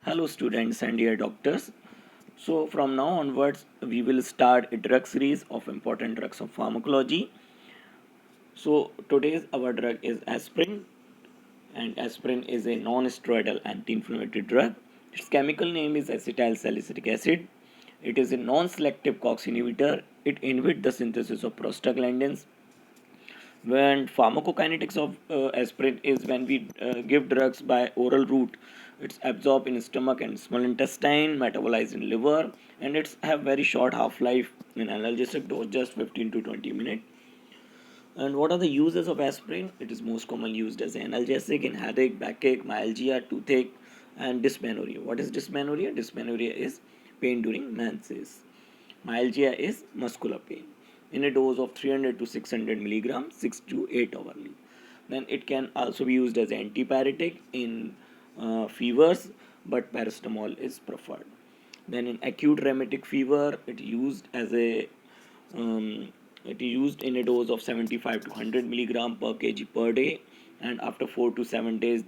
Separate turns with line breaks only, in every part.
Hello students and dear doctors. So from now onwards we will start a drug series of important drugs of pharmacology. So today's our drug is aspirin, and aspirin is a non-steroidal anti-inflammatory drug. Its chemical name is acetyl salicylic acid. It is a non-selective COX inhibitor. It inhibits the synthesis of prostaglandins. When pharmacokinetics of aspirin is when we give drugs by oral route, it's absorbed in stomach and small intestine, metabolized in liver, and it's have very short half life in analgesic dose, just 15 to 20 minutes. And what are the uses of aspirin? It is most commonly used as an analgesic in headache, backache, myalgia, toothache, and dysmenorrhea. What is dysmenorrhea? Dysmenorrhea is pain during menses. Myalgia is muscular pain in a dose of 300 to 600 milligrams 6 to 8 hourly. Then it can also be used as antipyretic in fevers, but paracetamol is preferred. Then in acute rheumatic fever, um, it is used in a dose of 75 to 100 milligram per kg per day, and after 4 to 7 days,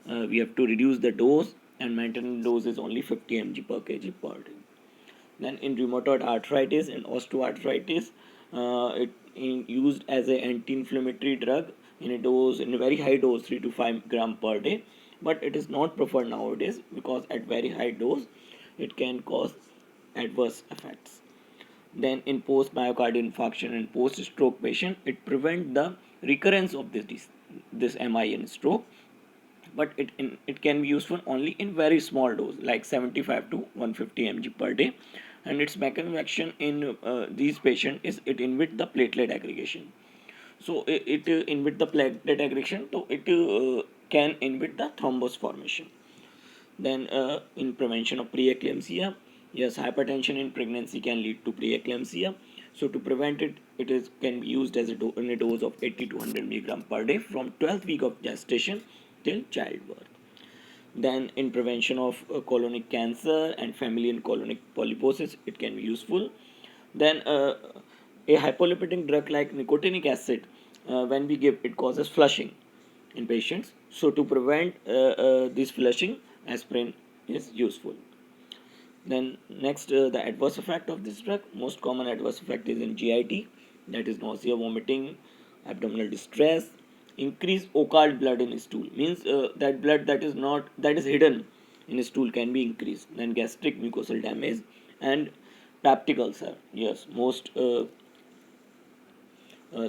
we have to reduce the dose, and maintenance dose is only 50 mg per kg per day. Then in rheumatoid arthritis and osteoarthritis, it used as an anti-inflammatory drug in a very high dose 3 to 5 gram per day, but it is not preferred nowadays because at very high dose it can cause adverse effects. Then in post myocardial infarction and post stroke patient, it prevents the recurrence of this MI and stroke, but it can be useful only in very small dose like 75 to 150 mg per day, and its mechanism of action in these patients is it inhibit the platelet aggregation. So it inhibit the platelet aggregation, so it can inhibit the thrombus formation. Then in prevention of preeclampsia, yes, hypertension in pregnancy can lead to preeclampsia. So to prevent it, it is can be used as in a dose of 80 to 100 milligram per day from 12th week of gestation till childbirth. Then in prevention of colonic cancer and familial colonic polyposis, it can be useful. Then a hypolipidic drug like nicotinic acid, when we give, it causes flushing in patients. So to prevent this flushing, aspirin is useful. Then next, the adverse effect of this drug. Most common adverse effect is in GIT, that is nausea, vomiting, abdominal distress. Increase occult blood in stool means that blood that is hidden in stool can be increased. Then gastric mucosal damage and peptic ulcer. Yes, most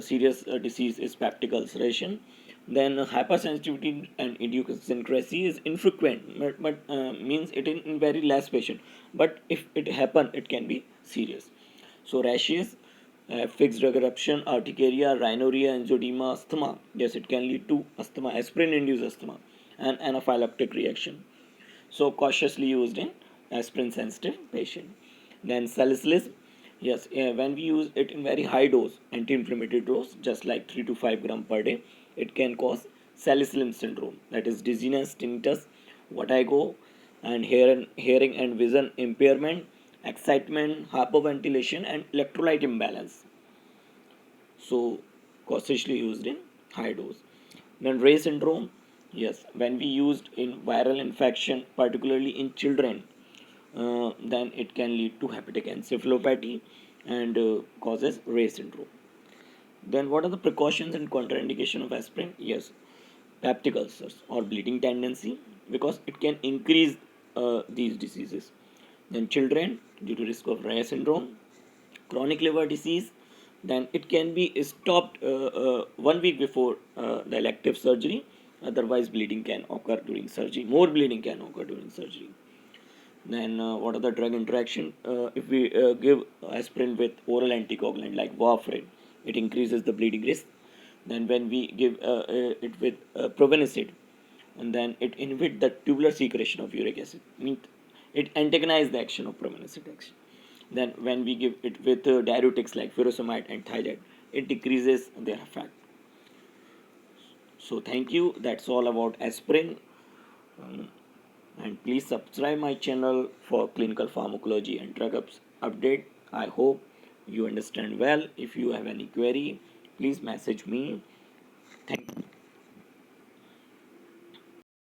serious disease is peptic ulceration. Then hypersensitivity and idiosyncrasy is infrequent, but means it in very less patient. But if it happen, it can be serious. So rashes, fixed drug eruption, urticaria, rhinorrhea, angioedema, asthma. Yes, it can lead to asthma, aspirin-induced asthma, and anaphylactic reaction. So cautiously used in aspirin sensitive patient. Then salicylism, yes, when we use it in very high dose anti-inflammatory dose, just like 3 to 5 gram per day, it can cause salicylism syndrome, that is dizziness, tinnitus, vertigo, and hearing and vision impairment, excitement, hyperventilation, and electrolyte imbalance. So cautiously used in high dose. Then Rey syndrome, yes, when we used in viral infection, particularly in children, then it can lead to hepatic encephalopathy and causes Rey syndrome. Then what are the precautions and contraindication of aspirin? Yes, peptic ulcers or bleeding tendency, because it can increase these diseases. Then children, due to risk of Rey syndrome. Chronic liver disease, then it can be stopped 1 week before the elective surgery. Otherwise bleeding can occur during surgery, more bleeding can occur during surgery. Then what are the drug interaction? If we give aspirin with oral anticoagulant like warfarin, it increases the bleeding risk. Then when we give it with probenecid, and then it inhibits the tubular secretion of uric acid, means it antagonizes the action of probenecid action. Then when we give it with diuretics like furosemide and thiazide, it decreases their effect. So thank you. That's all about aspirin. And please subscribe my channel for clinical pharmacology and drug update. I hope you understand well. If you have any query, please message me. Thank you.